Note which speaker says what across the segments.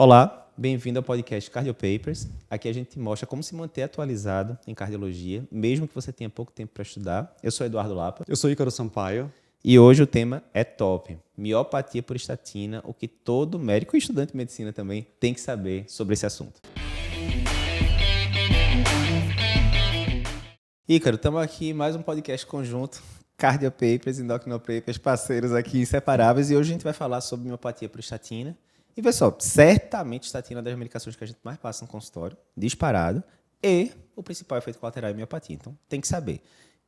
Speaker 1: Olá, bem-vindo ao podcast Cardio Papers. Aqui a gente mostra como se manter atualizado em cardiologia, mesmo que você tenha pouco tempo para estudar. Eu sou Eduardo Lapa.
Speaker 2: Eu sou Ícaro Sampaio.
Speaker 1: E hoje o tema é top. Miopatia por estatina, o que todo médico e estudante de medicina também tem que saber sobre esse assunto. Ícaro, estamos aqui em mais um podcast conjunto, Cardio Papers e Endocrino Papers, parceiros aqui inseparáveis, e hoje a gente vai falar sobre miopatia por estatina. E pessoal, certamente estatina é das medicações que a gente mais passa no consultório, disparado, e o principal efeito colateral é a miopatia, então tem que saber.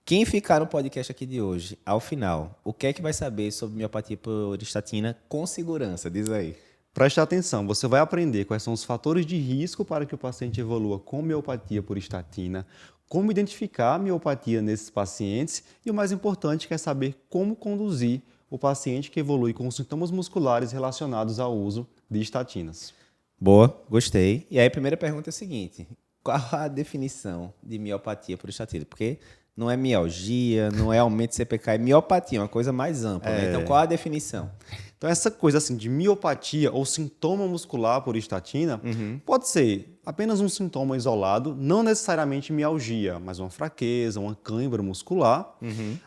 Speaker 1: Quem ficar no podcast aqui de hoje, ao final, o que é que vai saber sobre miopatia por estatina com segurança? Diz aí.
Speaker 2: Preste atenção, você vai aprender quais são os fatores de risco para que o paciente evolua com miopatia por estatina, como identificar a miopatia nesses pacientes e, o mais importante, quer saber como conduzir o paciente que evolui com sintomas musculares relacionados ao uso de estatinas.
Speaker 1: Boa, gostei. E aí a primeira pergunta é a seguinte: qual a definição de miopatia por estatina? Porque não é mialgia, não é aumento de CPK, é miopatia, uma coisa mais ampla. Né? Então, qual a definição?
Speaker 2: Então, essa coisa assim de miopatia ou sintoma muscular por estatina pode ser apenas um sintoma isolado, não necessariamente mialgia, mas uma fraqueza, uma cãibra muscular.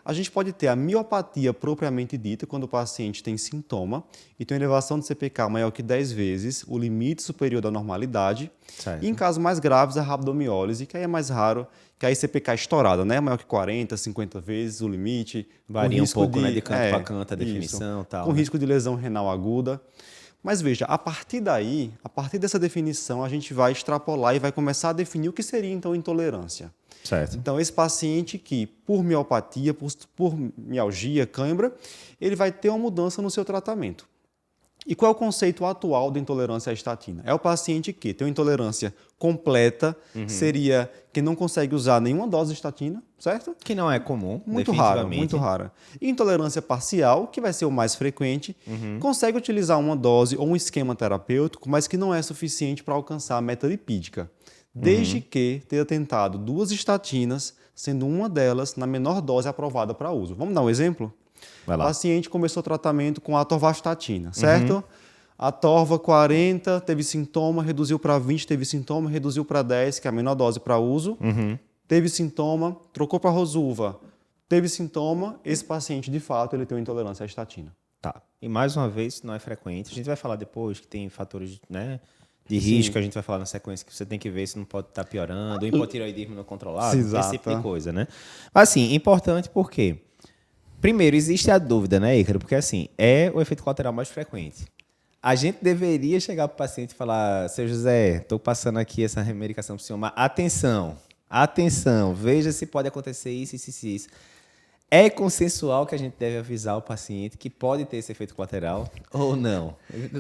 Speaker 2: A gente pode ter a miopatia propriamente dita, quando o paciente tem sintoma e tem uma elevação de CPK maior que 10 vezes, o limite superior da normalidade.
Speaker 1: Certo.
Speaker 2: E em casos mais graves, a rabdomiólise, que aí é mais raro, que aí CPK estourada, né? Maior que 40, 50 vezes o limite.
Speaker 1: Varia um pouco, né, de canto para canto a definição e tal.
Speaker 2: Com risco de lesão renal aguda. Mas veja, a partir daí, a partir dessa definição, a gente vai extrapolar e vai começar a definir o que seria então intolerância.
Speaker 1: Certo.
Speaker 2: Então, esse paciente que, por miopatia, por mialgia, cãibra, ele vai ter uma mudança no seu tratamento. E qual é o conceito atual de intolerância à estatina? É o paciente que tem uma intolerância completa, seria que não consegue usar nenhuma dose de estatina, certo?
Speaker 1: Que não é comum,
Speaker 2: Muito rara, muito rara. E intolerância parcial, que vai ser o mais frequente, consegue utilizar uma dose ou um esquema terapêutico, mas que não é suficiente para alcançar a meta lipídica, desde que tenha tentado 2 estatinas, sendo uma delas na menor dose aprovada para uso. Vamos dar um exemplo?
Speaker 1: Vai lá.
Speaker 2: O paciente começou o tratamento com atorvastatina, certo? Atorva 40, teve sintoma, reduziu para 20, teve sintoma, reduziu para 10, que é a menor dose para uso. Teve sintoma, trocou para rosuva, teve sintoma, esse paciente, de fato, ele tem uma intolerância à estatina.
Speaker 1: Tá. E mais uma vez, não é frequente. A gente vai falar depois que tem fatores, né, de risco, a gente vai falar na sequência que você tem que ver se não pode estar piorando, o hipotireoidismo não controlado, esse tipo de coisa, né? Mas assim, importante porque, primeiro, existe a dúvida, né, Ícaro? Porque assim, é o efeito colateral mais frequente. A gente deveria chegar para o paciente e falar: seu José, estou passando aqui essa medicação para o senhor, mas atenção, veja se pode acontecer isso. É consensual que a gente deve avisar o paciente que pode ter esse efeito colateral ou não?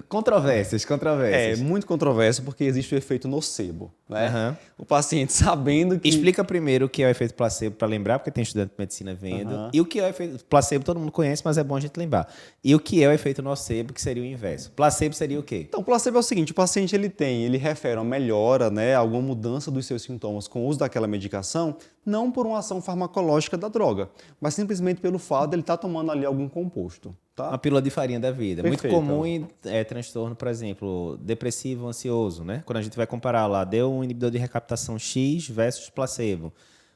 Speaker 1: Controvérsias.
Speaker 2: É muito controverso porque existe o efeito nocebo, né? O paciente sabendo que...
Speaker 1: Explica primeiro o que é o efeito placebo para lembrar, porque tem estudante de medicina vendo. E o que é o efeito placebo, todo mundo conhece, mas é bom a gente lembrar. E o que é o efeito nocebo, que seria o inverso? Placebo seria o quê?
Speaker 2: Então, o placebo é o seguinte: o paciente ele refere uma melhora, né, alguma mudança dos seus sintomas com o uso daquela medicação, não por uma ação farmacológica da droga, mas simplesmente pelo fato de ele estar tomando ali algum composto. Tá?
Speaker 1: Uma pílula de farinha da vida.
Speaker 2: Perfeito.
Speaker 1: Muito comum em transtorno, por exemplo, depressivo, ansioso, né? Quando a gente vai comparar lá, deu um inibidor de recaptação X versus placebo.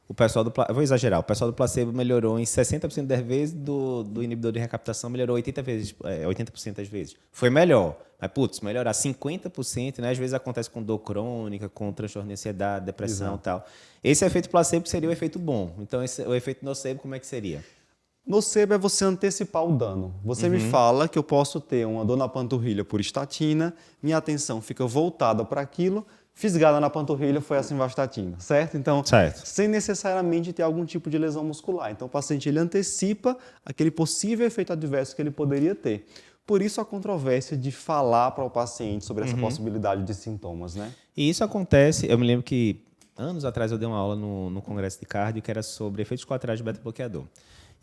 Speaker 1: O pessoal do vou exagerar, o pessoal do placebo melhorou em 60% das vezes, do inibidor de recaptação melhorou 80% das vezes. Foi melhor. Mas, melhorar 50%, né? Às vezes acontece com dor crônica, com transtorno de ansiedade, depressão e tal. Esse efeito placebo seria o efeito bom. Então, o efeito nocebo, como é que seria?
Speaker 2: Nocebo é você antecipar o dano. Você me fala que eu posso ter uma dor na panturrilha por estatina, minha atenção fica voltada para aquilo, fisgada na panturrilha foi a simvastatina, certo? Então, sem necessariamente ter algum tipo de lesão muscular. Então, o paciente ele antecipa aquele possível efeito adverso que ele poderia ter. Por isso a controvérsia de falar para o paciente sobre essa possibilidade de sintomas, né?
Speaker 1: E isso acontece, eu me lembro que anos atrás eu dei uma aula no congresso de cardio que era sobre efeitos colaterais de beta-bloqueador.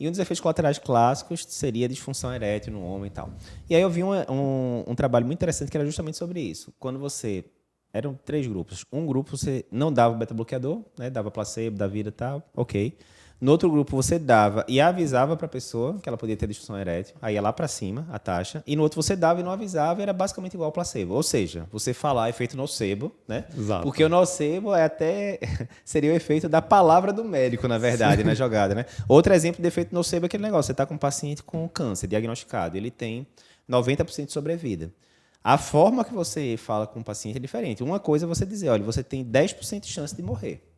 Speaker 1: E um dos efeitos colaterais clássicos seria a disfunção erétil no homem e tal. E aí eu vi um trabalho muito interessante que era justamente sobre isso. Quando você... Eram 3 grupos. Um grupo você não dava beta-bloqueador, né? Dava placebo, dava vida e tal, ok. No outro grupo, você dava e avisava para a pessoa que ela podia ter disfunção erétil. Aí ia lá para cima, a taxa. E no outro, você dava e não avisava. Era basicamente igual ao placebo. Ou seja, você falar efeito nocebo, né?
Speaker 2: Exato.
Speaker 1: Porque o nocebo é até... seria o efeito da palavra do médico, na verdade, na jogada, né? Outro exemplo de efeito nocebo é aquele negócio. Você está com um paciente com câncer diagnosticado. Ele tem 90% de sobrevida. A forma que você fala com o paciente é diferente. Uma coisa é você dizer, olha, você tem 10% de chance de morrer.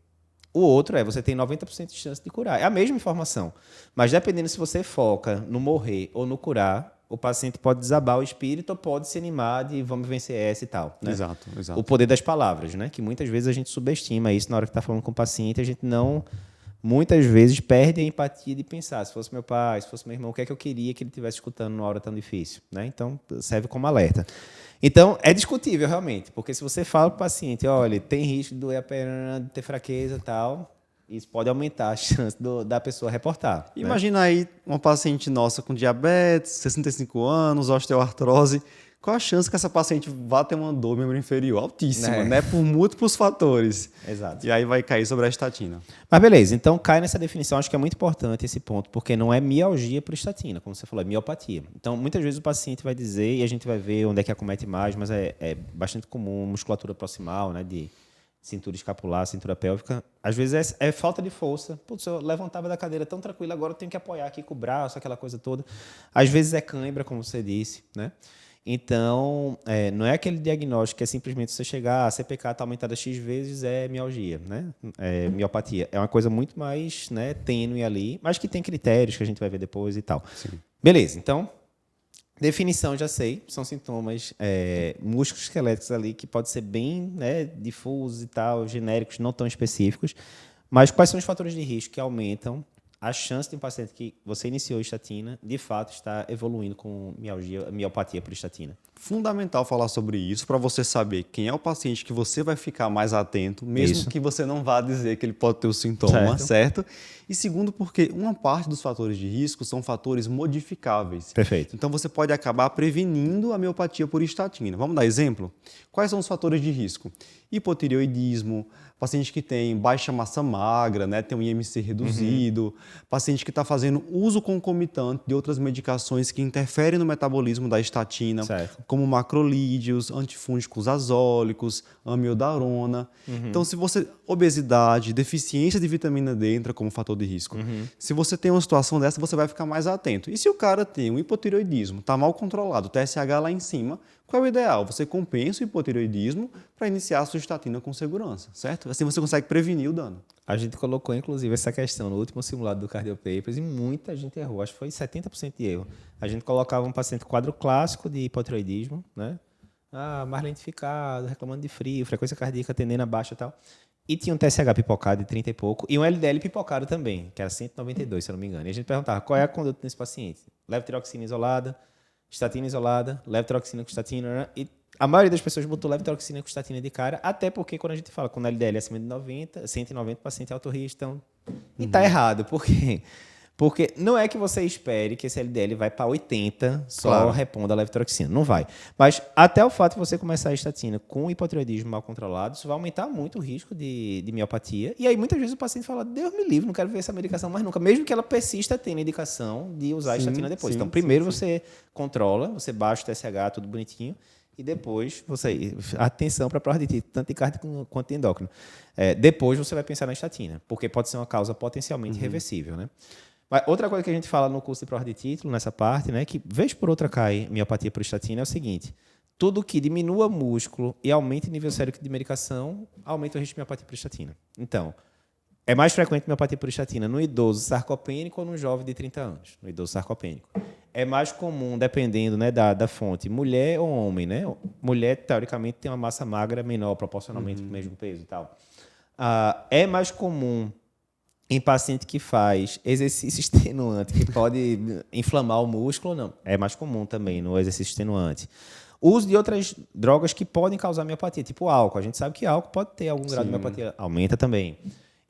Speaker 1: O outro é, você tem 90% de chance de curar. É a mesma informação. Mas dependendo se você foca no morrer ou no curar, o paciente pode desabar o espírito ou pode se animar de vamos vencer essa e tal. Né?
Speaker 2: Exato.
Speaker 1: O poder das palavras, né? Que muitas vezes a gente subestima isso na hora que está falando com o paciente. A gente não, muitas vezes, perde a empatia de pensar, se fosse meu pai, se fosse meu irmão, o que é que eu queria que ele estivesse escutando numa hora tão difícil. Né? Então, serve como alerta. Então, é discutível, realmente, porque se você fala para o paciente, olha, tem risco de doer a perna, de ter fraqueza e tal, isso pode aumentar a chance da pessoa reportar.
Speaker 2: Imagina aí uma paciente nossa com diabetes, 65 anos, osteoartrose. Qual a chance que essa paciente vá ter uma dor membro inferior? Altíssima, né? Por múltiplos fatores.
Speaker 1: Exato.
Speaker 2: E aí vai cair sobre a estatina.
Speaker 1: Mas beleza, então cai nessa definição, acho que é muito importante esse ponto, porque não é mialgia por estatina, como você falou, é miopatia. Então, muitas vezes o paciente vai dizer, e a gente vai ver onde é que acomete mais, mas é bastante comum, musculatura proximal, né, de cintura escapular, cintura pélvica. Às vezes é falta de força. Putz, eu levantava da cadeira tão tranquilo, agora eu tenho que apoiar aqui com o braço, aquela coisa toda. Às vezes é cãibra, como você disse, né? Então, não é aquele diagnóstico que é simplesmente você chegar, a CPK está aumentada X vezes, é mialgia, né? É miopatia. É uma coisa muito mais, né, tênue ali, mas que tem critérios que a gente vai ver depois e tal.
Speaker 2: Sim.
Speaker 1: Beleza, então, definição já sei, são sintomas músculos esqueléticos ali que pode ser bem, né, difusos e tal, genéricos, não tão específicos. Mas quais são os fatores de risco que aumentam a chance de um paciente que você iniciou estatina, de fato, está evoluindo com miopatia por estatina?
Speaker 2: Fundamental falar sobre isso para você saber quem é o paciente que você vai ficar mais atento, mesmo que você não vá dizer que ele pode ter o sintoma, certo? E segundo, porque uma parte dos fatores de risco são fatores modificáveis.
Speaker 1: Perfeito.
Speaker 2: Então você pode acabar prevenindo a miopatia por estatina. Vamos dar exemplo? Quais são os fatores de risco? Hipotireoidismo, paciente que tem baixa massa magra, né, tem um IMC reduzido, paciente que está fazendo uso concomitante de outras medicações que interferem no metabolismo da estatina, como macrolídeos, antifúngicos azólicos, amiodarona. Então, se você... Obesidade, deficiência de vitamina D entra como fator de risco. Se você tem uma situação dessa, você vai ficar mais atento. E se o cara tem um hipotireoidismo, está mal controlado, o TSH lá em cima, qual é o ideal? Você compensa o hipotireoidismo para iniciar a sua estatina com segurança, certo? Assim você consegue prevenir o dano.
Speaker 1: A gente colocou, inclusive, essa questão no último simulado do Cardio Papers e muita gente errou. Acho que foi 70% de erro. A gente colocava um paciente quadro clássico de hipotireoidismo, né? Mais lentificado, reclamando de frio, frequência cardíaca tendendo a baixa e tal. E tinha um TSH pipocado de 30 e pouco e um LDL pipocado também, que era 192, se eu não me engano. E a gente perguntava, qual é a conduta desse paciente? Levotiroxina isolada, estatina isolada, levotiroxina com estatina, né? E a maioria das pessoas botou levotiroxina com estatina de cara, até porque quando a gente fala com LDL acima de 90, 190, o paciente é alto risco, então... E tá errado, por quê? Porque não é que você espere que esse LDL vai para 80 só repondo a levotiroxina. Não vai. Mas até o fato de você começar a estatina com hipotireoidismo mal controlado, isso vai aumentar muito o risco de miopatia. E aí muitas vezes o paciente fala, Deus me livre, não quero ver essa medicação mais nunca. Mesmo que ela persista tendo indicação de usar a estatina depois. Então primeiro você controla, você baixa o TSH, tudo bonitinho. E depois, atenção para a prova de título, tanto de cardíaco quanto de endócrino. Depois você vai pensar na estatina, porque pode ser uma causa potencialmente reversível, né? Mas outra coisa que a gente fala no curso de prova de título, nessa parte, né, que vez por outra cai miopatia por estatina, é o seguinte: tudo que diminua músculo e aumente o nível sérico de medicação, aumenta o risco de miopatia por estatina. Então, é mais frequente miopatia por estatina no idoso sarcopênico ou no jovem de 30 anos, no idoso sarcopênico. É mais comum, dependendo, né, da fonte, mulher ou homem, né? Mulher, teoricamente, tem uma massa magra menor, proporcionalmente com o mesmo peso e tal. É mais comum em paciente que faz exercício extenuante, que pode inflamar o músculo, não. É mais comum também no exercício extenuante. O uso de outras drogas que podem causar miopatia, tipo álcool. A gente sabe que álcool pode ter algum grau de miopatia. Aumenta também.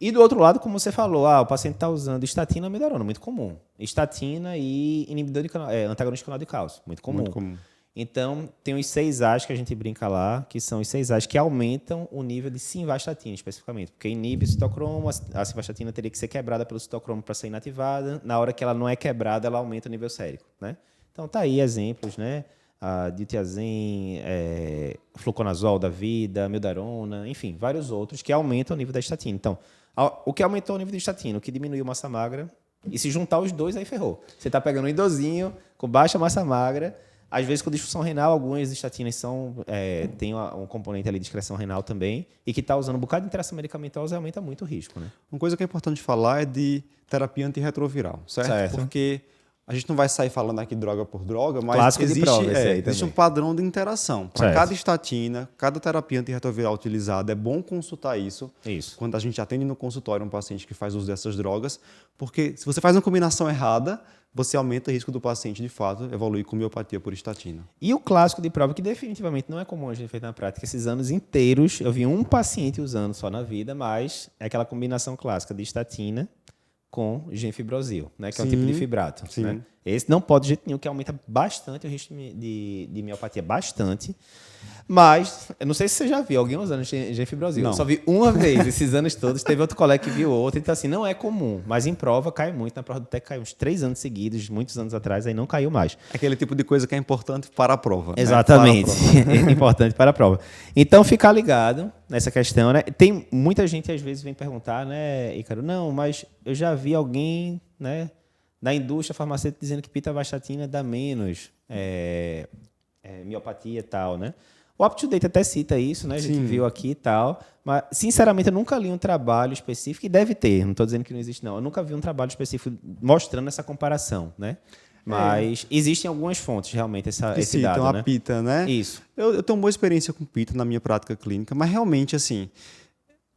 Speaker 1: E do outro lado, como você falou, o paciente está usando estatina ou amiodarona, muito comum. Estatina e inibidor de antagonista de canal de cálcio, muito comum. Então, tem os 6As que a gente brinca lá, que são os 6As que aumentam o nível de simvastatina, especificamente. Porque inibe o citocromo, a simvastatina teria que ser quebrada pelo citocromo para ser inativada. Na hora que ela não é quebrada, ela aumenta o nível sérico, né? Então, tá aí exemplos, né? A diltiazem, fluconazol da vida, mildarona, enfim, vários outros que aumentam o nível da estatina. Então, o que aumentou o nível de estatina? O que diminuiu massa magra? E se juntar os dois, aí ferrou. Você está pegando um idosinho com baixa massa magra. Às vezes, com disfunção renal, algumas estatinas têm um componente ali de excreção renal também, e que está usando um bocado de interação medicamentosa aumenta muito o risco, né?
Speaker 2: Uma coisa que é importante falar é de terapia antirretroviral, certo? Porque a gente não vai sair falando aqui droga por droga, mas existe um padrão de interação. Para cada estatina, cada terapia antirretroviral utilizada, é bom consultar isso. Quando a gente atende no consultório um paciente que faz uso dessas drogas, porque se você faz uma combinação errada, você aumenta o risco do paciente, de fato, evoluir com miopatia por estatina.
Speaker 1: E o clássico de prova, que definitivamente não é comum a gente feito na prática, esses anos inteiros, eu vi um paciente usando só na vida, mas é aquela combinação clássica de estatina com gemfibrosil, né, que é um tipo de fibrato. Né? Esse não pode de jeito nenhum, que aumenta bastante o risco de miopatia, bastante. Mas, eu não sei se você já viu alguém usando gemfibrosil. Não. Eu só vi uma vez esses anos todos. Teve outro colega que viu outro. Então, assim, não é comum. Mas em prova cai muito. Na prova do TEC caiu uns 3 anos seguidos, muitos anos atrás, aí não caiu mais.
Speaker 2: Aquele tipo de coisa que é importante para a prova.
Speaker 1: Exatamente. Né? Para a prova. É importante para a prova. Então, ficar ligado nessa questão, né? Tem muita gente, às vezes, vem perguntar, né, Ícaro? Não, mas eu já vi alguém, né, da indústria farmacêutica dizendo que pitavastatina dá menos miopatia e tal, né? O UpToDate até cita isso, né? A gente viu aqui e tal. Mas, sinceramente, eu nunca li um trabalho específico, e deve ter, não estou dizendo que não existe, não. Eu nunca vi um trabalho específico mostrando essa comparação, né? Mas existem algumas fontes, realmente, esse dado,
Speaker 2: né?
Speaker 1: Então,
Speaker 2: a PITA, né?
Speaker 1: Isso.
Speaker 2: Eu tenho uma boa experiência com PITA na minha prática clínica, mas realmente, assim,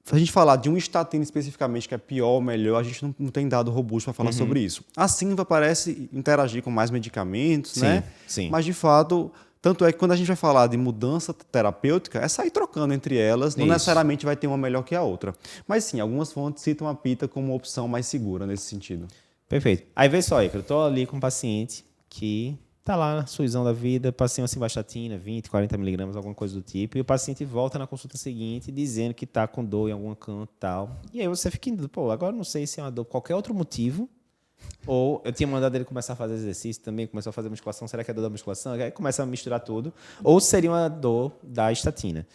Speaker 2: se a gente falar de um estatina especificamente que é pior ou melhor, a gente não tem dado robusto para falar sobre isso. A Sinva parece interagir com mais medicamentos, né?
Speaker 1: Sim.
Speaker 2: Mas, de fato... Tanto é que quando a gente vai falar de mudança terapêutica, é sair trocando entre elas, não necessariamente vai ter uma melhor que a outra. Mas sim, algumas fontes citam a PITA como uma opção mais segura nesse sentido.
Speaker 1: Perfeito. Aí vê só, Ícaro, eu estou ali com um paciente que está lá na suizão da vida, passei uma simvastatina, 20, 40 miligramas, alguma coisa do tipo, e o paciente volta na consulta seguinte dizendo que está com dor em algum canto e tal. E aí você fica indo, agora não sei se é uma dor por qualquer outro motivo, ou eu tinha mandado ele começar a fazer exercício também, começou a fazer musculação, será que é dor da musculação? Aí começa a misturar tudo. Ou seria uma dor da estatina.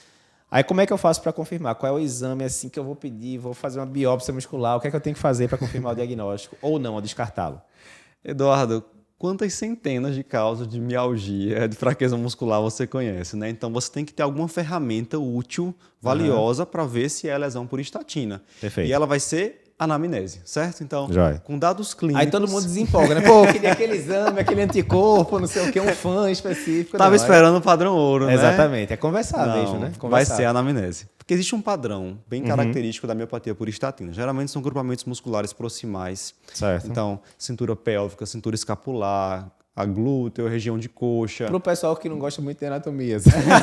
Speaker 1: Aí como é que eu faço para confirmar? Qual é o exame assim que eu vou pedir? Vou fazer uma biópsia muscular? O que é que eu tenho que fazer para confirmar o diagnóstico? Ou não, ou descartá-lo?
Speaker 2: Eduardo, quantas centenas de causas de mialgia, de fraqueza muscular você conhece, né? Então você tem que ter alguma ferramenta útil, valiosa, para ver se é lesão por estatina.
Speaker 1: Perfeito.
Speaker 2: E ela vai ser anamnese, certo? Então, com dados clínicos...
Speaker 1: Aí todo mundo desempolga, né? Pô, eu queria aquele exame, aquele anticorpo, não sei o que, um fã específico.
Speaker 2: Tava esperando o padrão ouro, né?
Speaker 1: Exatamente, é conversar mesmo, né?
Speaker 2: Vai ser anamnese. Porque existe um padrão bem característico da miopatia por estatina. Geralmente são grupamentos musculares proximais.
Speaker 1: Certo.
Speaker 2: Então, cintura pélvica, cintura escapular, a glúteo, região de coxa.
Speaker 1: Para o pessoal que não gosta muito de anatomia,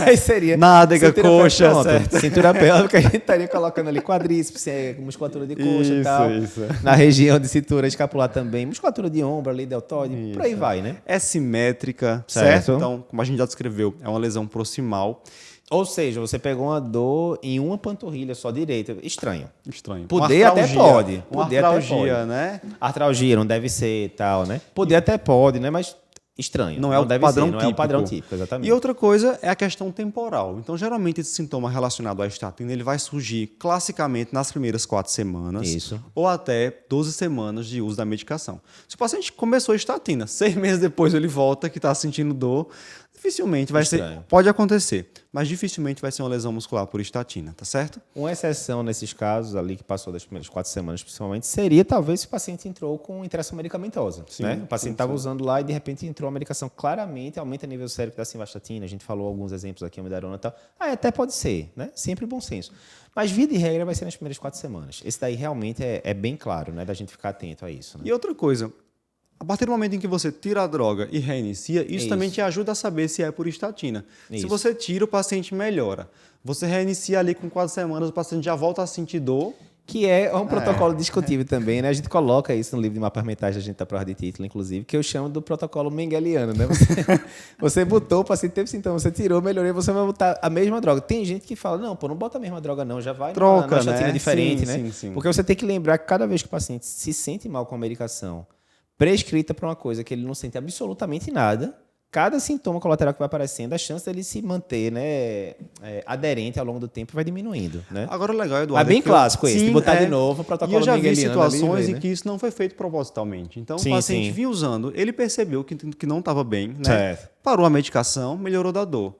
Speaker 1: aí seria
Speaker 2: nádega, coxa, certo.
Speaker 1: Cintura pélvica, a gente estaria colocando ali quadríceps, musculatura de coxa e tal. Isso. Na região de cintura escapular também, musculatura de ombro ali, deltóide, por aí vai, né?
Speaker 2: É simétrica, certo? Então, como a gente já descreveu, é uma lesão proximal.
Speaker 1: Ou seja, você pegou uma dor em uma panturrilha só direita. Estranho.
Speaker 2: Poder
Speaker 1: até pode.
Speaker 2: Poder artralgia, né?
Speaker 1: Artralgia não deve ser tal, né? Poder até pode, né? Mas estranho.
Speaker 2: Não é o padrão típico.
Speaker 1: Não é o padrão típico, exatamente.
Speaker 2: E outra coisa é a questão temporal. Então, geralmente, esse sintoma relacionado à estatina, ele vai surgir classicamente nas primeiras 4 semanas.
Speaker 1: Isso.
Speaker 2: Ou até 12 semanas de uso da medicação. Se o paciente começou a estatina, 6 meses depois ele volta que está sentindo dor, dificilmente vai ser... Pode acontecer, mas dificilmente vai ser uma lesão muscular por estatina, tá certo?
Speaker 1: Uma exceção nesses casos ali, que passou das primeiras 4 semanas, principalmente, seria talvez se o paciente entrou com interação medicamentosa. Sim, né? O paciente estava usando lá e de repente entrou a medicação, claramente aumenta o nível sérico da simvastatina. A gente falou alguns exemplos aqui, a mildarona e tal. Até pode ser, né? Sempre bom senso. Mas, via de regra, vai ser nas primeiras 4 semanas. Esse daí realmente é bem claro, né? Da gente ficar atento a isso. Né?
Speaker 2: E outra coisa, a partir do momento em que você tira a droga e reinicia, isso também te ajuda a saber se é por estatina. Se você tira, o paciente melhora. Você reinicia ali com 4 semanas, o paciente já volta a sentir dor.
Speaker 1: que é um protocolo discutível também, né? A gente coloca isso no livro de mapas-mentais da gente da prova de título, inclusive, que eu chamo do protocolo mengeliano, né? Você botou, o paciente teve sintoma, você tirou, melhorou, você vai botar a mesma droga. Tem gente que fala, não, pô, não bota a mesma droga não, já vai
Speaker 2: troca,
Speaker 1: numa estatina diferente,
Speaker 2: sim,
Speaker 1: né?
Speaker 2: Sim.
Speaker 1: Porque você tem que lembrar que cada vez que o paciente se sente mal com a medicação prescrita para uma coisa que ele não sente absolutamente nada, cada sintoma colateral que vai aparecendo, a chance dele se manter, né, aderente ao longo do tempo vai diminuindo, né?
Speaker 2: Agora, o legal, Eduardo...
Speaker 1: É bem clássico esse, de botar de novo o protocolo
Speaker 2: mengeliano. E eu já vi situações
Speaker 1: ali,
Speaker 2: em que isso não foi feito propositalmente. Então,
Speaker 1: sim,
Speaker 2: o paciente vinha usando, ele percebeu que não estava bem, né?
Speaker 1: Certo.
Speaker 2: Parou a medicação, melhorou da dor.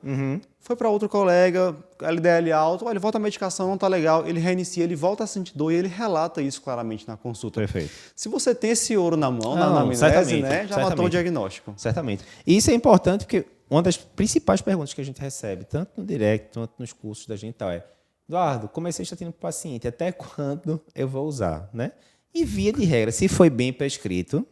Speaker 2: Foi para outro colega, LDL alto, olha, volta a medicação, não está legal. Ele reinicia, ele volta a sentir dor e ele relata isso claramente na consulta.
Speaker 1: Perfeito.
Speaker 2: Se você tem esse ouro na mão, na anamnese, né, já matou o diagnóstico.
Speaker 1: Certamente. E isso é importante porque uma das principais perguntas que a gente recebe, tanto no direct, quanto nos cursos da gente, é: Eduardo, comecei estatina para o paciente, até quando eu vou usar, né? E via de regra, se foi bem prescrito,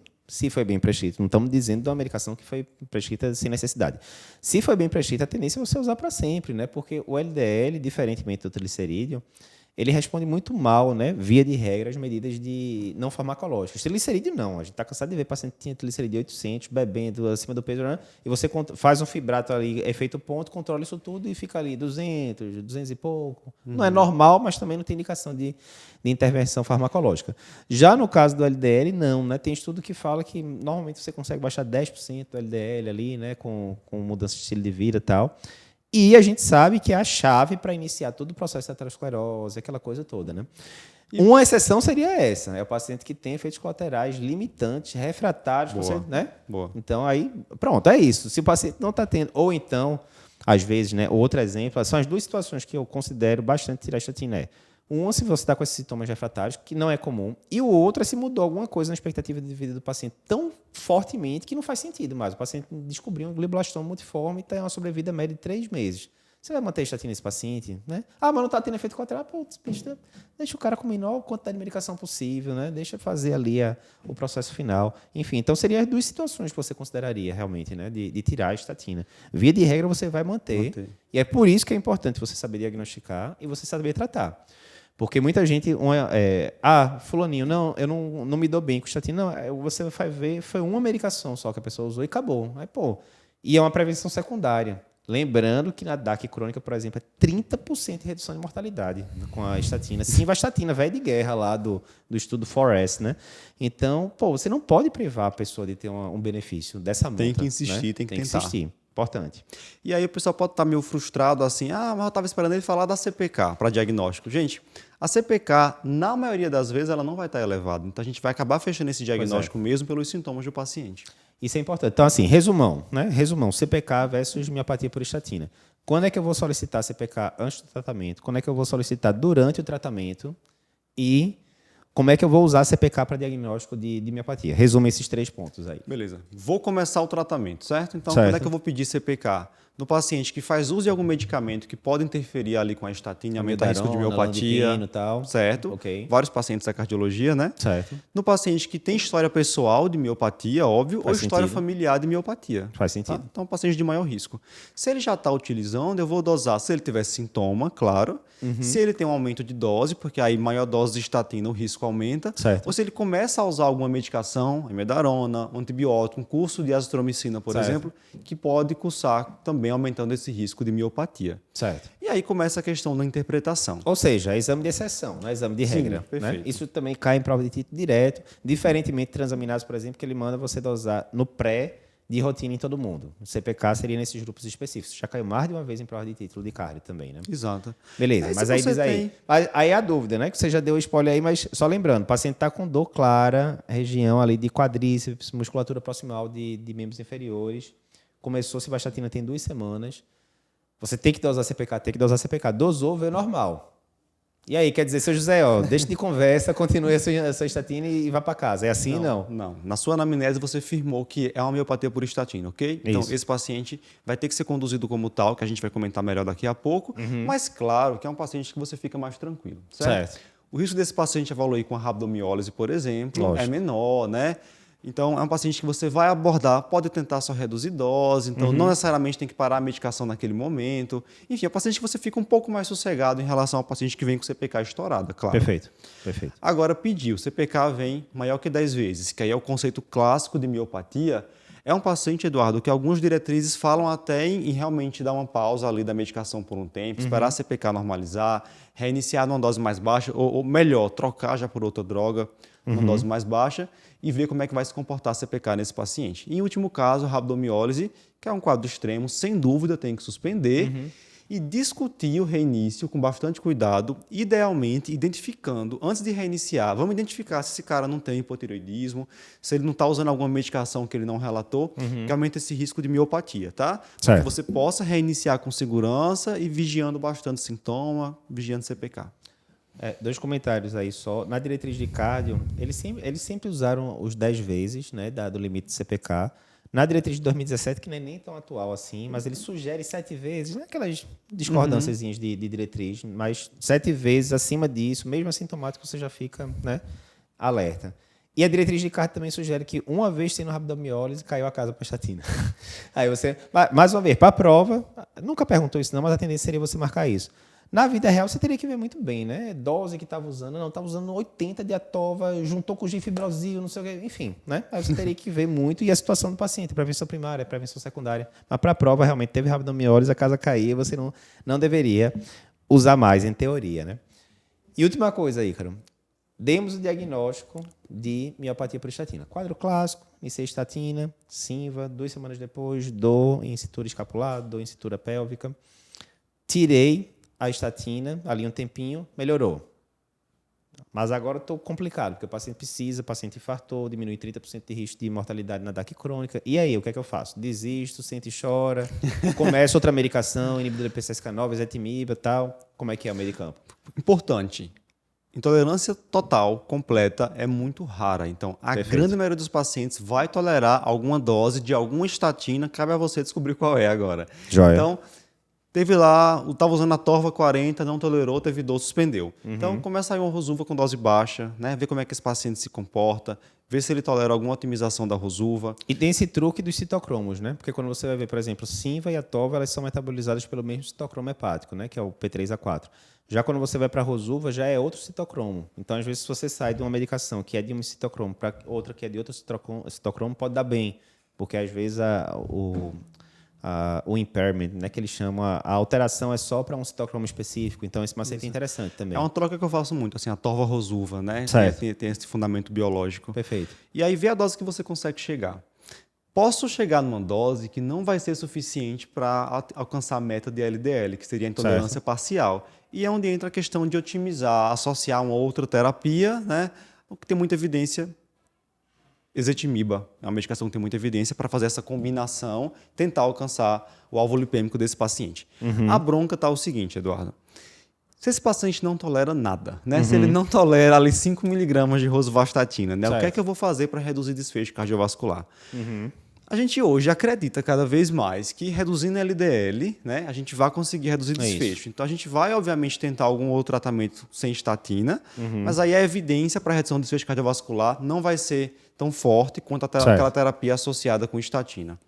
Speaker 1: não estamos dizendo de uma medicação que foi prescrita sem necessidade. Se foi bem prescrita, a tendência é você usar para sempre, né? Porque o LDL, diferentemente do triglicerídeo, ele responde muito mal, né, via de regra, às medidas de não farmacológicas. Triglicerídeo não, a gente está cansado de ver paciente que tinha triglicerídeo de 800, bebendo acima do peso, né? E você faz um fibrato ali, efeito ponto, controla isso tudo e fica ali 200, 200 e pouco. Não é normal, mas também não tem indicação de intervenção farmacológica. Já no caso do LDL, não, né? Tem estudo que fala que normalmente você consegue baixar 10% do LDL ali, né, com mudança de estilo de vida e tal. E a gente sabe que é a chave para iniciar todo o processo de aterosclerose, aquela coisa toda, né? Uma exceção seria essa, é o paciente que tem efeitos colaterais limitantes, refratários, né?
Speaker 2: Boa.
Speaker 1: Então, aí, pronto, é isso. Se o paciente não está tendo, ou então, às vezes, né, outro exemplo, são as duas situações que eu considero bastante tirar estatina. Uma, se você está com esses sintomas refratários, que não é comum, e o outro é se mudou alguma coisa na expectativa de vida do paciente tão fortemente que não faz sentido mais. O paciente descobriu um glioblastoma multiforme e tem uma sobrevida média de 3 meses. Você vai manter a estatina nesse paciente, né? Ah, mas não está tendo efeito colateral. Putz, deixa o cara com a menor quantidade de medicação possível, né? Deixa fazer ali o processo final. Enfim, então seriam as duas situações que você consideraria realmente, né? De tirar a estatina. Via de regra, você vai manter. E é por isso que é importante você saber diagnosticar e você saber tratar. Porque muita gente... fulaninho, não, eu não me dou bem com estatina. Não, você vai ver, foi uma medicação só que a pessoa usou e acabou. Aí, e é uma prevenção secundária. Lembrando que na DAC crônica, por exemplo, é 30% de redução de mortalidade com a estatina. Simvastatina, velho de guerra lá do estudo Forest, né? Então, você não pode privar a pessoa de ter um benefício dessa multa.
Speaker 2: Tem que insistir,
Speaker 1: né?
Speaker 2: tem que tentar.
Speaker 1: Insistir. Importante.
Speaker 2: E aí o pessoal pode estar meio frustrado assim, mas eu estava esperando ele falar da CPK para diagnóstico. Gente, a CPK, na maioria das vezes, ela não vai estar elevada. Então, a gente vai acabar fechando esse diagnóstico mesmo pelos sintomas do paciente.
Speaker 1: Isso é importante. Então, assim, resumão, né? Resumão, CPK versus miopatia por estatina. Quando é que eu vou solicitar CPK antes do tratamento? Quando é que eu vou solicitar durante o tratamento? E como é que eu vou usar a CPK para diagnóstico de miopatia? Resume esses 3 pontos aí.
Speaker 2: Beleza. Vou começar o tratamento, certo? Então, quando é que eu vou pedir CPK? No paciente que faz uso de algum medicamento que pode interferir ali com a estatina e aumentar o risco de miopatia,
Speaker 1: tal.
Speaker 2: certo?
Speaker 1: Okay.
Speaker 2: Vários pacientes da cardiologia, né?
Speaker 1: Certo.
Speaker 2: No paciente que tem história pessoal de miopatia, óbvio, ou história familiar de miopatia.
Speaker 1: Faz sentido.
Speaker 2: Tá? Então, paciente de maior risco. Se ele já está utilizando, eu vou dosar se ele tiver sintoma, claro. Se ele tem um aumento de dose, porque aí maior dose de estatina, o risco aumenta.
Speaker 1: Certo.
Speaker 2: Ou se ele começa a usar alguma medicação, emedarona, um antibiótico, um curso de azitromicina, por exemplo, que pode cursar também aumentando esse risco de miopatia.
Speaker 1: Certo.
Speaker 2: E aí começa a questão da interpretação.
Speaker 1: Ou seja, exame de exceção, não é exame de regra.
Speaker 2: Perfeito.
Speaker 1: Né? Isso também cai em prova de título direto, diferentemente de transaminases, por exemplo, que ele manda você dosar no pré de rotina em todo mundo. O CPK seria nesses grupos específicos. Já caiu mais de uma vez em prova de título de cardio também, né?
Speaker 2: Exato.
Speaker 1: Beleza, mas aí diz aí. Aí a dúvida, né? Que você já deu o spoiler aí, mas só lembrando, o paciente está com dor clara, região ali de quadríceps, musculatura proximal de membros inferiores. Começou simvastatina tem 2 semanas. Você tem que dosar CPK, Dosou, veio normal. E aí, quer dizer, seu José, deixa de conversa, continue a sua estatina e vá para casa. É assim, não?
Speaker 2: Não. Na sua anamnese, você firmou que é uma miopatia por estatina, ok? Então, esse paciente vai ter que ser conduzido como tal, que a gente vai comentar melhor daqui a pouco. Mas, claro, que é um paciente que você fica mais tranquilo, certo? O risco desse paciente evoluir com a rabdomiólise, por exemplo, é menor, né? Então, é um paciente que você vai abordar, pode tentar só reduzir dose, então não necessariamente tem que parar a medicação naquele momento. Enfim, é um paciente que você fica um pouco mais sossegado em relação ao paciente que vem com CPK estourada, claro.
Speaker 1: Perfeito, perfeito.
Speaker 2: Agora, pediu, CPK vem maior que 10 vezes, que aí é o conceito clássico de miopatia. É um paciente, Eduardo, que algumas diretrizes falam até em realmente dar uma pausa ali da medicação por um tempo, esperar a CPK normalizar, reiniciar numa dose mais baixa, ou melhor, trocar já por outra droga, uma dose mais baixa, e ver como é que vai se comportar a CPK nesse paciente. E, em último caso, a rabdomiólise, que é um quadro extremo, sem dúvida tem que suspender e discutir o reinício com bastante cuidado, idealmente identificando, antes de reiniciar, vamos identificar se esse cara não tem hipotireoidismo, se ele não está usando alguma medicação que ele não relatou, que aumenta esse risco de miopatia, tá? Para que você possa reiniciar com segurança e vigiando bastante sintoma, vigiando CPK.
Speaker 1: Dois comentários aí só. Na diretriz de cardio, eles sempre usaram os 10 vezes, né, do limite de CPK. Na diretriz de 2017, que não é nem tão atual assim, mas ele sugere 7 vezes, não é aquelas discordâncias de diretriz, mas 7 vezes acima disso, mesmo assintomático, você já fica, né, alerta. E a diretriz de cardio também sugere que uma vez tendo rabdomiólise, caiu a casa para estatina. Aí você, mais uma vez, para a prova, nunca perguntou isso não, mas a tendência seria você marcar isso. Na vida real, você teria que ver muito bem, né? Dose que estava usando, não, estava usando 80 de atova, juntou com gifibrosil, não sei o quê, enfim, né? Aí você teria que ver muito e a situação do paciente, prevenção primária, prevenção secundária. Mas para a prova, realmente, teve rabdomiólise, a casa caía, você não deveria usar mais, em teoria, né? E última coisa, Ícaro. Demos o diagnóstico de miopatia por estatina. Quadro clássico, iniciei estatina, Synva, 2 semanas depois, dor em cintura escapular, dor em cintura pélvica. Tirei a estatina, ali um tempinho, melhorou. Mas agora estou complicado, porque o paciente precisa, o paciente infartou, diminui 30% de risco de mortalidade na DAC crônica. E aí, o que é que eu faço? Desisto, sente e chora, começo outra medicação, inibidor de PCSK9, ezetimibe e tal. Como é que é o meio de campo?
Speaker 2: Importante. Intolerância total, completa, é muito rara. Então, a grande maioria dos pacientes vai tolerar alguma dose de alguma estatina, cabe a você descobrir qual é agora.
Speaker 1: Joia.
Speaker 2: Então, teve lá, estava usando a Torva 40, não tolerou, teve dor, suspendeu. Então, começa aí uma Rosuva com dose baixa, né? Ver como é que esse paciente se comporta, ver se ele tolera alguma otimização da Rosuva.
Speaker 1: E tem esse truque dos citocromos, né? Porque quando você vai ver, por exemplo, Synva e a Torva, elas são metabolizadas pelo mesmo citocromo hepático, né? Que é o P3A4. Já quando você vai para a Rosuva, já é outro citocromo. Então, às vezes, se você sai de uma medicação que é de um citocromo para outra que é de outro citocromo, pode dar bem. Porque, às vezes, o impairment, né, que eles chamam, a alteração é só para um citocromo específico. Então, esse macete é interessante também.
Speaker 2: É uma troca que eu faço muito, assim, a Torva Rosuva, né? Tem esse fundamento biológico.
Speaker 1: Perfeito.
Speaker 2: E aí, vê a dose que você consegue chegar. Posso chegar numa dose que não vai ser suficiente para alcançar a meta de LDL, que seria a intolerância parcial. E é onde entra a questão de otimizar, associar uma outra terapia, né? O que tem muita evidência. Ezetimiba é uma medicação que tem muita evidência para fazer essa combinação, tentar alcançar o alvo lipêmico desse paciente. A bronca está o seguinte, Eduardo. Se esse paciente não tolera nada, né? Se ele não tolera ali 5 mg de rosuvastatina, né? O que é que eu vou fazer para reduzir desfecho cardiovascular? A gente hoje acredita cada vez mais que reduzindo LDL, né, a gente vai conseguir reduzir desfecho. Então, a gente vai, obviamente, tentar algum outro tratamento sem estatina, mas aí a evidência para redução do desfecho cardiovascular não vai ser tão forte quanto aquela terapia associada com estatina.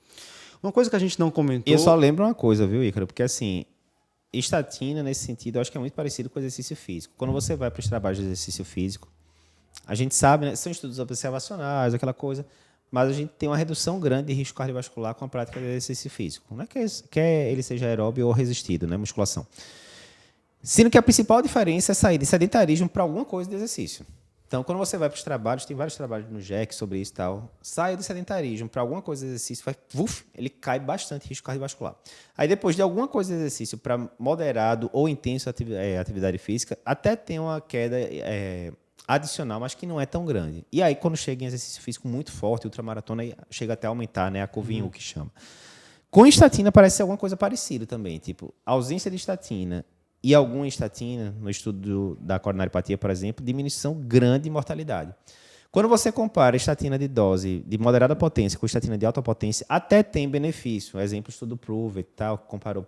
Speaker 2: Uma coisa que a gente não comentou...
Speaker 1: E eu só lembro uma coisa, viu, Ícaro? Porque, assim, estatina, nesse sentido, eu acho que é muito parecido com o exercício físico. Quando você vai para os trabalhos de exercício físico, a gente sabe, né, são estudos observacionais, aquela coisa... Mas a gente tem uma redução grande de risco cardiovascular com a prática de exercício físico. Não é que ele seja aeróbio ou resistido, né? Musculação. Sendo que a principal diferença é sair de sedentarismo para alguma coisa de exercício. Então, quando você vai para os trabalhos, tem vários trabalhos no JEC sobre isso e tal, sai do sedentarismo para alguma coisa de exercício, ele cai bastante risco cardiovascular. Aí, depois de alguma coisa de exercício para moderado ou intenso atividade física, até tem uma queda... adicional, mas que não é tão grande. E aí, quando chega em exercício físico muito forte, ultramaratona, chega até a aumentar, né? A curva em U que chama. Com estatina, parece ser alguma coisa parecida também. Tipo, ausência de estatina e alguma estatina, no estudo da coronariopatia, por exemplo, diminuição grande de mortalidade. Quando você compara estatina de dose de moderada potência com estatina de alta potência, até tem benefício. Exemplo, estudo Prove e tal, comparou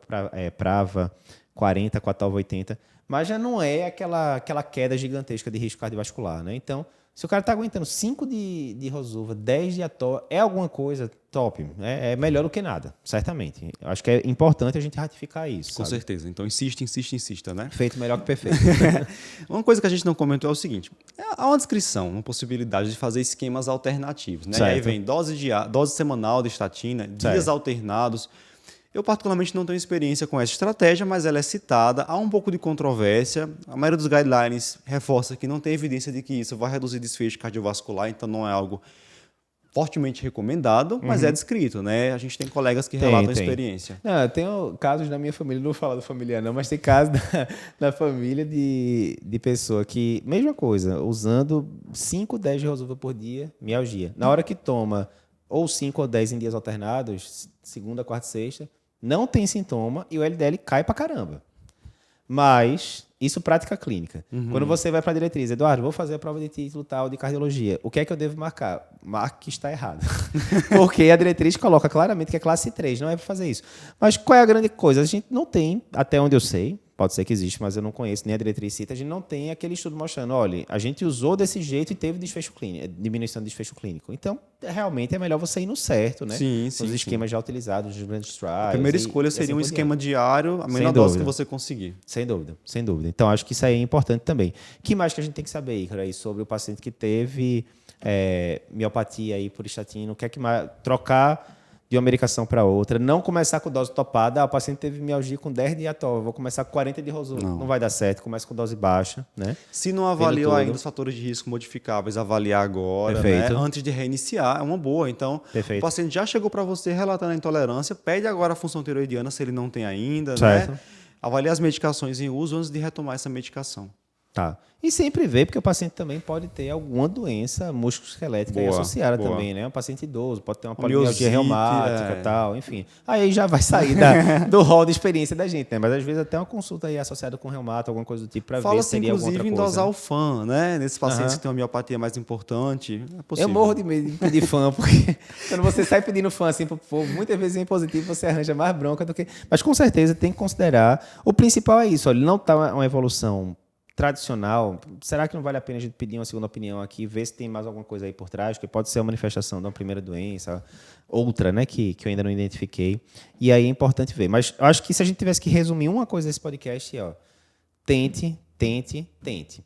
Speaker 1: Prava 40, com a TOV 80, mas já não é aquela queda gigantesca de risco cardiovascular, né? Então, se o cara está aguentando 5 de Rosuva, 10 de Ator, é alguma coisa top. É melhor do que nada, certamente. Eu acho que é importante a gente ratificar isso.
Speaker 2: Com certeza. Então, insista, né?
Speaker 1: Feito melhor que perfeito.
Speaker 2: Uma coisa que a gente não comentou é o seguinte. Há uma descrição, uma possibilidade de fazer esquemas alternativos, né? E aí vem dose semanal de estatina, dias alternados. Eu, particularmente, não tenho experiência com essa estratégia, mas ela é citada, há um pouco de controvérsia. A maioria dos guidelines reforça que não tem evidência de que isso vai reduzir desfecho cardiovascular, então não é algo fortemente recomendado, mas é descrito, né? A gente tem colegas que relatam a experiência.
Speaker 1: Não, tem casos na minha família, não vou falar da familiar não, mas tem casos da família de pessoa que, mesma coisa, usando 5, 10 de Rosuva por dia, mialgia. Na hora que toma ou 5 ou 10 em dias alternados, segunda, quarta e sexta, não tem sintoma e o LDL cai pra caramba. Mas isso prática clínica. Quando você vai para a diretriz, Eduardo, vou fazer a prova de título tal de cardiologia, o que é que eu devo marcar? Marque que está errado. Porque a diretriz coloca claramente que é classe 3, não é para fazer isso. Mas qual é a grande coisa? A gente não tem, até onde eu sei, pode ser que existe, mas eu não conheço, nem a diretriz cita, a gente não tem aquele estudo mostrando, olha, a gente usou desse jeito e teve desfecho clínico, diminuição de desfecho clínico. Então, realmente é melhor você ir no certo, né?
Speaker 2: Sim,
Speaker 1: os esquemas já utilizados, os grandes trials.
Speaker 2: A primeira escolha seria um esquema diário, a menor dose que você conseguir.
Speaker 1: Sem dúvida, sem dúvida. Então, acho que isso aí é importante também. O que mais que a gente tem que saber, Ícaro, aí sobre o paciente que teve miopatia aí por estatina, o que é que mais... Trocar de uma medicação para outra, não começar com dose topada, o paciente teve mialgia com 10 de Atol, vou começar com 40 de Rosuva, não vai dar certo, começa com dose baixa, né?
Speaker 2: Se não avaliou ainda os fatores de risco modificáveis, avaliar agora, né? Antes de reiniciar, é uma boa. Então, o paciente já chegou para você relatando a intolerância, pede agora a função tiroidiana se ele não tem ainda, né? Avalie as medicações em uso antes de retomar essa medicação.
Speaker 1: Tá. E sempre ver, porque o paciente também pode ter alguma doença musculoesquelética associada também, né? Um paciente idoso, pode ter uma polimialgia reumática e tal, enfim. Aí já vai sair do rol de experiência da gente, né? Mas às vezes até uma consulta aí associada com reumato, alguma coisa do tipo, para ver se seria alguma outra coisa.
Speaker 2: Fala-se, inclusive, em dosar o FAN, né? Nesses pacientes que têm uma miopatia mais importante, é possível.
Speaker 1: Eu morro de medo de pedir FAN, porque quando você sai pedindo FAN assim pro povo, muitas vezes em positivo você arranja mais bronca do que... Mas com certeza tem que considerar... O principal é isso, olha, não está uma evolução tradicional, será que não vale a pena a gente pedir uma segunda opinião aqui, ver se tem mais alguma coisa aí por trás, que pode ser a manifestação de uma primeira doença, outra, né, que eu ainda não identifiquei. E aí é importante ver. Mas eu acho que se a gente tivesse que resumir uma coisa desse podcast, tente.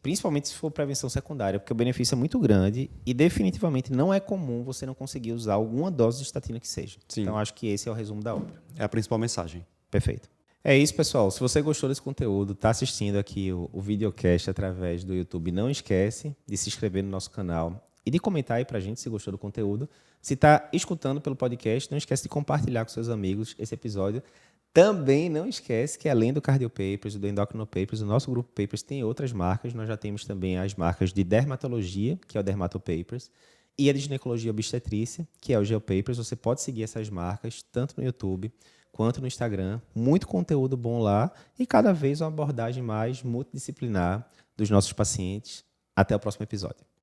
Speaker 1: Principalmente se for prevenção secundária, porque o benefício é muito grande e definitivamente não é comum você não conseguir usar alguma dose de estatina que seja. Sim. Então, acho que esse é o resumo da obra.
Speaker 2: É a principal mensagem.
Speaker 1: Perfeito. É isso, pessoal. Se você gostou desse conteúdo, está assistindo aqui o videocast através do YouTube, não esquece de se inscrever no nosso canal e de comentar aí para a gente se gostou do conteúdo. Se está escutando pelo podcast, não esquece de compartilhar com seus amigos esse episódio. Também não esquece que, além do Cardio Papers e do Endocrino Papers, o nosso grupo Papers tem outras marcas. Nós já temos também as marcas de dermatologia, que é o Dermato Papers, e a de ginecologia e obstetrícia, que é o Geo Papers. Você pode seguir essas marcas tanto no YouTube quanto no Instagram. Muito conteúdo bom lá e cada vez uma abordagem mais multidisciplinar dos nossos pacientes. Até o próximo episódio.